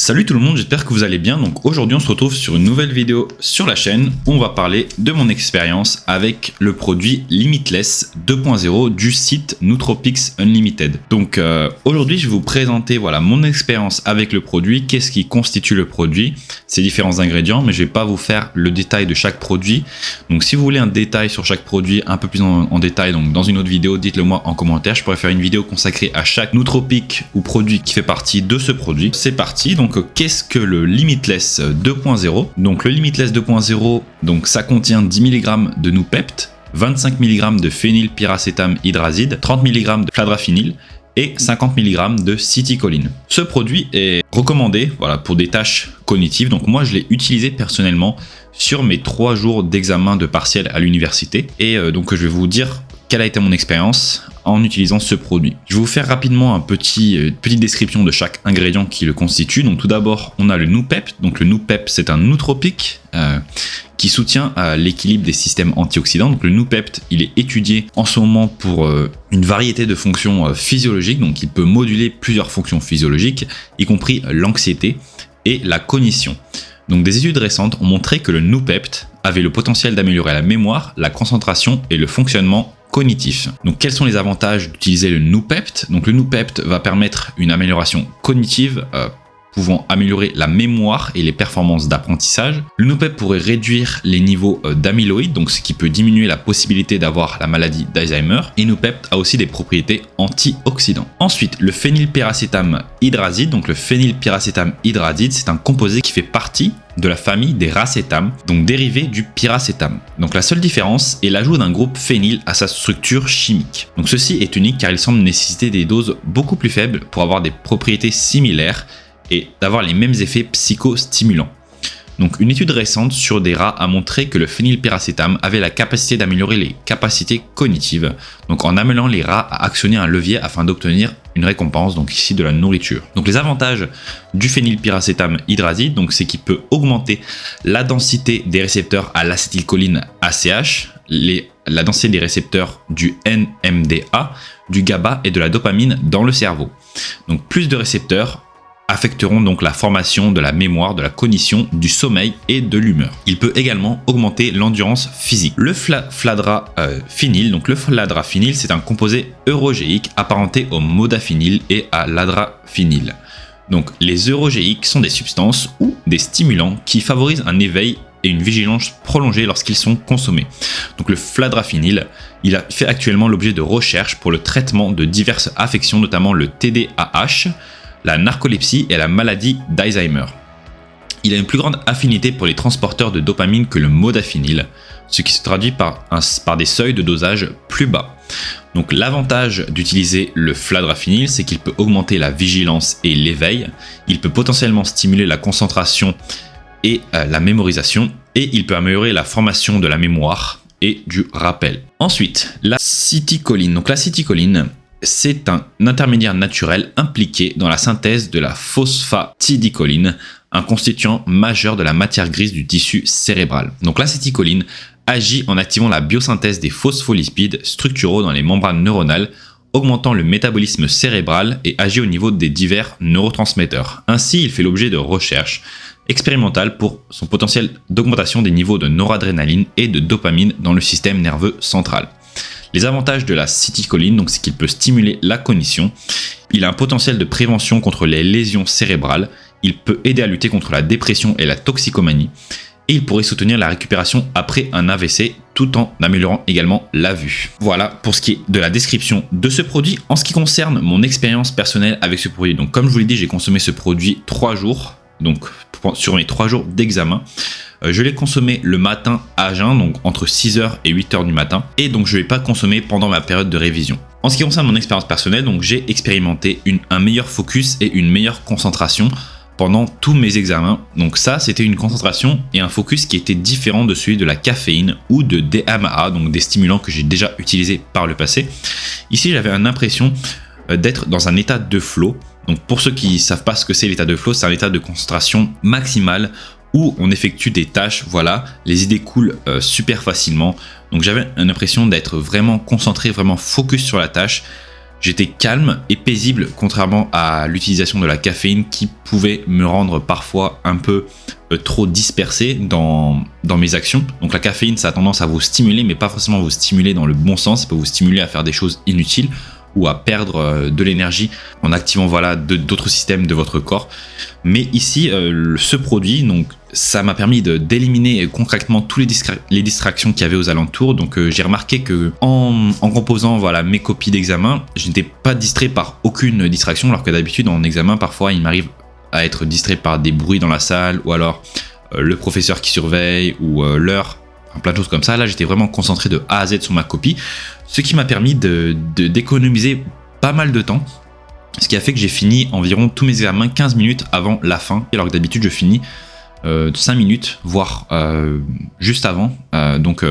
Salut tout le monde, j'espère que vous allez bien. Donc aujourd'hui on se retrouve sur une nouvelle vidéo sur la chaîne où on va parler de mon expérience avec le produit Limitless 2.0 du site Nootropics Unlimited. Donc aujourd'hui je vais vous présenter mon expérience avec le produit, qu'est-ce qui constitue le produit, ses différents ingrédients, mais je vais pas vous faire le détail de chaque produit. Donc si vous voulez un détail sur chaque produit un peu plus en détail, donc dans une autre vidéo, dites-le moi en commentaire, je pourrais faire une vidéo consacrée à chaque nootropique ou produit qui fait partie de ce produit. C'est parti. Donc qu'est-ce que le Limitless 2.0? Donc le Limitless 2.0, donc ça contient 10 mg de Noopept, 25 mg de phénylpyracétam hydrazide, 30 mg de fladraphinyl et 50 mg de citicoline. Ce produit est recommandé pour des tâches cognitives. Donc moi je l'ai utilisé personnellement sur mes 3 jours d'examen de partiel à l'université. Et donc je vais vous dire quelle a été mon expérience en utilisant ce produit. Je vais vous faire rapidement une petite description de chaque ingrédient qui le constitue. Donc tout d'abord, on a le Noopept. Donc le Noopept, c'est un nootropique qui soutient l'équilibre des systèmes antioxydants. Donc le Noopept, il est étudié en ce moment pour une variété de fonctions physiologiques. Donc il peut moduler plusieurs fonctions physiologiques, y compris l'anxiété et la cognition. Donc des études récentes ont montré que le Noopept avait le potentiel d'améliorer la mémoire, la concentration et le fonctionnement cognitif. Donc quels sont les avantages d'utiliser le Noopept? Donc le Noopept va permettre une amélioration cognitive pouvant améliorer la mémoire et les performances d'apprentissage. Le Noopept pourrait réduire les niveaux d'amyloïdes, donc ce qui peut diminuer la possibilité d'avoir la maladie d'Alzheimer. Et Noopept a aussi des propriétés antioxydantes. Ensuite, le phénylpyracétam hydrazide. Donc le phénylpyracétam hydrazide, c'est un composé qui fait partie de la famille des racétam, donc dérivé du pyracétam. Donc la seule différence est l'ajout d'un groupe phényl à sa structure chimique. Donc ceci est unique car il semble nécessiter des doses beaucoup plus faibles pour avoir des propriétés similaires et d'avoir les mêmes effets psychostimulants. Donc une étude récente sur des rats a montré que le phénylpyracétam avait la capacité d'améliorer les capacités cognitives, donc en amenant les rats à actionner un levier afin d'obtenir une récompense, donc ici de la nourriture. Donc les avantages du phénylpyracétam hydrazide, donc c'est qu'il peut augmenter la densité des récepteurs à l'acétylcholine ACH, la densité des récepteurs du NMDA, du GABA et de la dopamine dans le cerveau. Donc plus de récepteurs affecteront donc la formation de la mémoire, de la cognition, du sommeil et de l'humeur. Il peut également augmenter l'endurance physique. Le fladraphinyl, donc le fladraphinyl, c'est un composé eurogéique apparenté au modafinil et à l'adraphinyl. Donc les eurogéiques sont des substances ou des stimulants qui favorisent un éveil et une vigilance prolongée lorsqu'ils sont consommés. Donc le fladraphinyl, il fait actuellement l'objet de recherches pour le traitement de diverses affections, notamment le TDAH, la narcolepsie et la maladie d'Alzheimer. Il a une plus grande affinité pour les transporteurs de dopamine que le modafinil, ce qui se traduit par des seuils de dosage plus bas. Donc l'avantage d'utiliser le fladraphinyl, c'est qu'il peut augmenter la vigilance et l'éveil, il peut potentiellement stimuler la concentration et la mémorisation, et il peut améliorer la formation de la mémoire et du rappel. Ensuite, la citicoline. Donc la citicoline, c'est un intermédiaire naturel impliqué dans la synthèse de la phosphatidycholine, un constituant majeur de la matière grise du tissu cérébral. Donc l'acétylcholine agit en activant la biosynthèse des phospholipides structuraux dans les membranes neuronales, augmentant le métabolisme cérébral et agit au niveau des divers neurotransmetteurs. Ainsi, il fait l'objet de recherches expérimentales pour son potentiel d'augmentation des niveaux de noradrénaline et de dopamine dans le système nerveux central. Les avantages de la citicoline, donc c'est qu'il peut stimuler la cognition, il a un potentiel de prévention contre les lésions cérébrales, il peut aider à lutter contre la dépression et la toxicomanie, et il pourrait soutenir la récupération après un AVC tout en améliorant également la vue. Voilà pour ce qui est de la description de ce produit. En ce qui concerne mon expérience personnelle avec ce produit, donc comme je vous l'ai dit, j'ai consommé ce produit 3 jours, donc sur mes 3 jours d'examen. Je l'ai consommé le matin à jeun, donc entre 6h et 8h du matin, et donc je ne l'ai pas consommé pendant ma période de révision. En ce qui concerne mon expérience personnelle, donc j'ai expérimenté un meilleur focus et une meilleure concentration pendant tous mes examens. Donc ça, c'était une concentration et un focus qui était différent de celui de la caféine ou de DMAA, donc des stimulants que j'ai déjà utilisés par le passé. Ici, j'avais l'impression d'être dans un état de flow. Donc pour ceux qui ne savent pas ce que c'est l'état de flow, c'est un état de concentration maximale où on effectue des tâches, les idées coulent super facilement. Donc j'avais l'impression d'être vraiment concentré, vraiment focus sur la tâche. J'étais calme et paisible, contrairement à l'utilisation de la caféine qui pouvait me rendre parfois un peu trop dispersé dans mes actions. Donc la caféine, ça a tendance à vous stimuler, mais pas forcément vous stimuler dans le bon sens. Ça peut vous stimuler à faire des choses inutiles ou à perdre de l'énergie en activant voilà, d'autres systèmes de votre corps. Mais ici, ce produit, donc, ça m'a permis d'éliminer concrètement toutes les distractions qu'il y avait aux alentours. Donc j'ai remarqué que en composant voilà, mes copies d'examen, je n'étais pas distrait par aucune distraction, alors que d'habitude en examen, parfois il m'arrive à être distrait par des bruits dans la salle, ou alors le professeur qui surveille, ou l'heure, plein de choses comme ça. Là, j'étais vraiment concentré de A à Z sur ma copie, ce qui m'a permis d'économiser pas mal de temps, ce qui a fait que j'ai fini environ tous mes examens 15 minutes avant la fin, alors que d'habitude je finis 5 minutes, voire juste avant. Donc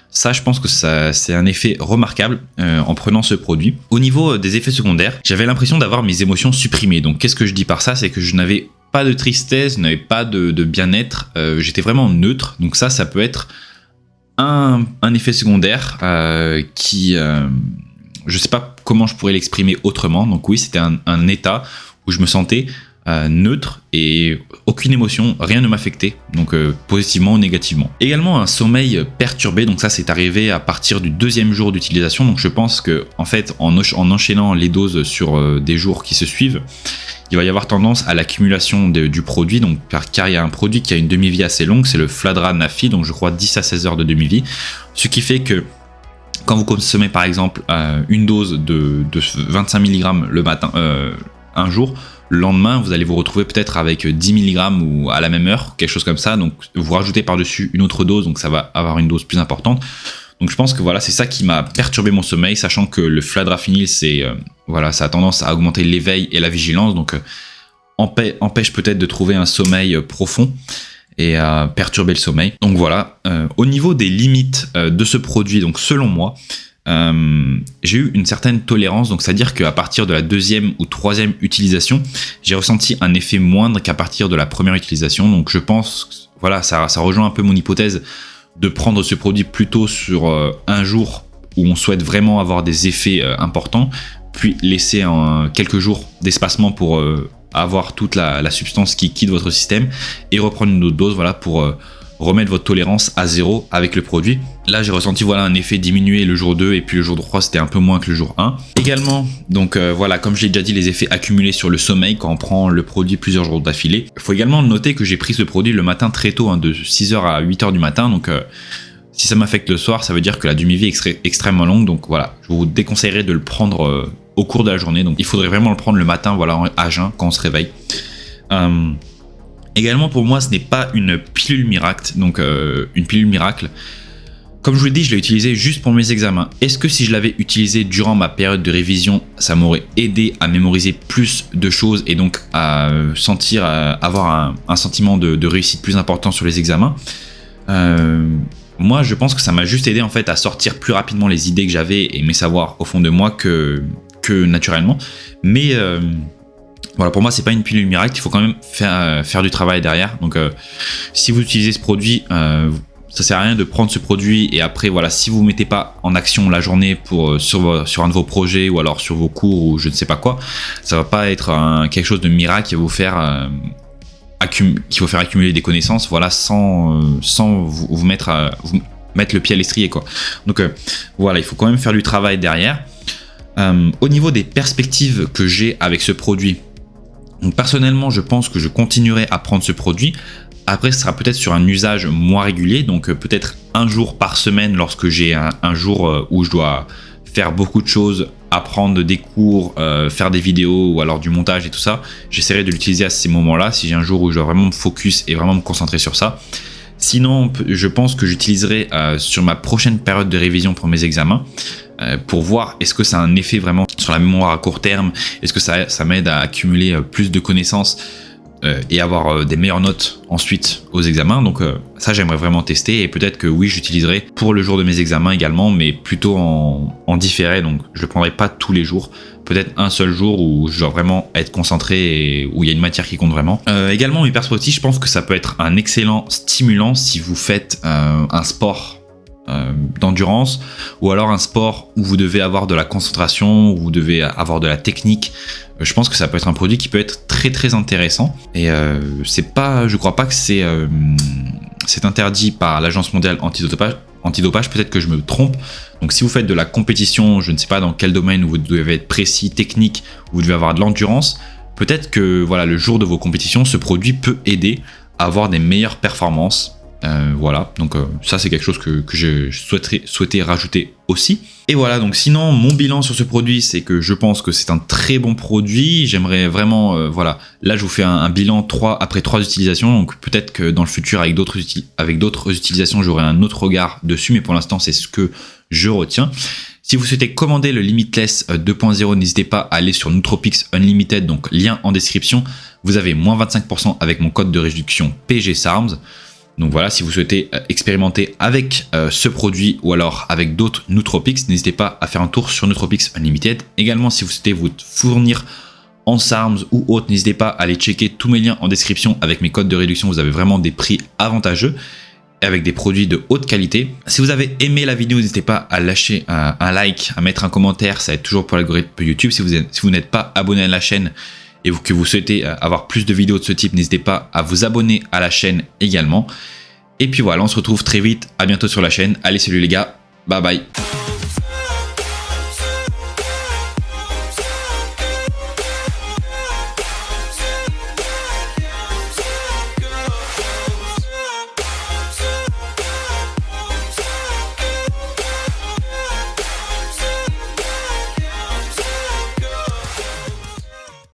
ça, je pense que c'est un effet remarquable en prenant ce produit. Au niveau des effets secondaires, j'avais l'impression d'avoir mes émotions supprimées. Donc qu'est-ce que je dis par ça? C'est que je n'avais pas de tristesse, je n'avais pas de bien-être, j'étais vraiment neutre. Donc ça peut être un effet secondaire qui... je sais pas comment je pourrais l'exprimer autrement. Donc oui, c'était un état où je me sentais neutre et aucune émotion, rien ne m'affectait, donc positivement ou négativement. Également un sommeil perturbé, donc ça c'est arrivé à partir du 2e jour d'utilisation. Donc je pense que en fait en enchaînant les doses sur des jours qui se suivent, il va y avoir tendance à l'accumulation du produit, donc car il y a un produit qui a une demi-vie assez longue, c'est le Fladra Nafi, donc je crois 10 à 16 heures de demi-vie, ce qui fait que quand vous consommez par exemple une dose de 25 mg le matin, un jour, le lendemain vous allez vous retrouver peut-être avec 10 mg ou à la même heure, quelque chose comme ça, donc vous rajoutez par-dessus une autre dose, donc ça va avoir une dose plus importante. Donc je pense que voilà, c'est ça qui m'a perturbé mon sommeil, sachant que le fladraphenil, voilà, ça a tendance à augmenter l'éveil et la vigilance, donc empêche peut-être de trouver un sommeil profond et à perturber le sommeil. Donc voilà, au niveau des limites de ce produit, donc selon moi, j'ai eu une certaine tolérance, donc c'est-à-dire qu'à partir de la 2e ou 3e utilisation, j'ai ressenti un effet moindre qu'à partir de la première utilisation. Donc je pense, voilà, ça rejoint un peu mon hypothèse de prendre ce produit plutôt sur un jour où on souhaite vraiment avoir des effets importants, puis laisser quelques jours d'espacement pour avoir toute la substance qui quitte votre système et reprendre une autre dose, voilà, pour remettre votre tolérance à 0 avec le produit. Là, j'ai ressenti voilà, un effet diminué le jour 2 et puis le jour 3, c'était un peu moins que le jour 1. Également, donc voilà, comme j'ai déjà dit, les effets accumulés sur le sommeil quand on prend le produit plusieurs jours d'affilée. Il faut également noter que j'ai pris ce produit le matin très tôt, de 6h à 8h du matin. Donc si ça m'affecte le soir, ça veut dire que la demi-vie est extrêmement longue. Donc voilà, je vous déconseillerais de le prendre au cours de la journée. Donc il faudrait vraiment le prendre le matin, voilà, à jeun, quand on se réveille. Également, pour moi, ce n'est pas une pilule miracle. Donc une pilule miracle, comme je vous l'ai dit, je l'ai utilisé juste pour mes examens. Est-ce que si je l'avais utilisé durant ma période de révision, ça m'aurait aidé à mémoriser plus de choses et donc à avoir un sentiment de réussite plus important sur les examens? Moi, je pense que ça m'a juste aidé en fait à sortir plus rapidement les idées que j'avais et mes savoirs au fond de moi que naturellement. Mais voilà, pour moi, c'est pas une pilule miracle. Il faut quand même faire du travail derrière. Donc, si vous utilisez ce produit, ça sert à rien de prendre ce produit et après, voilà, si vous ne mettez pas en action la journée sur un de vos projets ou alors sur vos cours ou je ne sais pas quoi, ça va pas être quelque chose de miracle qui va vous faire accumuler des connaissances, voilà, sans vous mettre le pied à l'estrier, quoi. Donc voilà, il faut quand même faire du travail derrière. Au niveau des perspectives que j'ai avec ce produit, donc personnellement, je pense que je continuerai à prendre ce produit. Après, ce sera peut-être sur un usage moins régulier, donc peut-être un jour par semaine lorsque j'ai un jour où je dois faire beaucoup de choses, apprendre des cours, faire des vidéos ou alors du montage et tout ça. J'essaierai de l'utiliser à ces moments-là, si j'ai un jour où je dois vraiment me focus et vraiment me concentrer sur ça. Sinon, je pense que j'utiliserai sur ma prochaine période de révision pour mes examens, pour voir est-ce que ça a un effet vraiment sur la mémoire à court terme, est-ce que ça m'aide à accumuler plus de connaissances et avoir des meilleures notes ensuite aux examens. Donc ça, j'aimerais vraiment tester et peut-être que oui, j'utiliserai pour le jour de mes examens également, mais plutôt en différé, donc je le prendrai pas tous les jours, peut-être un seul jour où je dois vraiment être concentré et où il y a une matière qui compte vraiment. Également, mes perspectives, je pense que ça peut être un excellent stimulant si vous faites un sport d'endurance, ou alors un sport où vous devez avoir de la concentration, où vous devez avoir de la technique. Je pense que ça peut être un produit qui peut être très très intéressant. Et je crois pas que c'est interdit par l'Agence mondiale antidopage, peut-être que je me trompe. Donc si vous faites de la compétition, je ne sais pas dans quel domaine où vous devez être précis, technique, où vous devez avoir de l'endurance, peut-être que voilà, le jour de vos compétitions, ce produit peut aider à avoir des meilleures performances. Voilà, donc ça c'est quelque chose que je souhaitais rajouter aussi. Et voilà, donc sinon mon bilan sur ce produit, c'est que je pense que c'est un très bon produit. J'aimerais vraiment, voilà, là je vous fais un bilan après 3 utilisations, donc peut-être que dans le futur avec d'autres utilisations j'aurai un autre regard dessus, mais pour l'instant c'est ce que je retiens. Si vous souhaitez commander le Limitless 2.0, n'hésitez pas à aller sur Nootropics Unlimited, donc lien en description. Vous avez moins 25% avec mon code de réduction PGSARMS. Donc voilà, si vous souhaitez expérimenter avec ce produit ou alors avec d'autres Nootropics, n'hésitez pas à faire un tour sur Nootropics Unlimited. Également, si vous souhaitez vous fournir en SARMS ou autre, n'hésitez pas à aller checker tous mes liens en description avec mes codes de réduction. Vous avez vraiment des prix avantageux et avec des produits de haute qualité. Si vous avez aimé la vidéo, n'hésitez pas à lâcher un like, à mettre un commentaire. Ça aide toujours pour l'algorithme YouTube. Si vous n'êtes pas abonné à la chaîne et que vous souhaitez avoir plus de vidéos de ce type, n'hésitez pas à vous abonner à la chaîne également. Et puis voilà, on se retrouve très vite, à bientôt sur la chaîne. Allez, salut les gars, bye bye.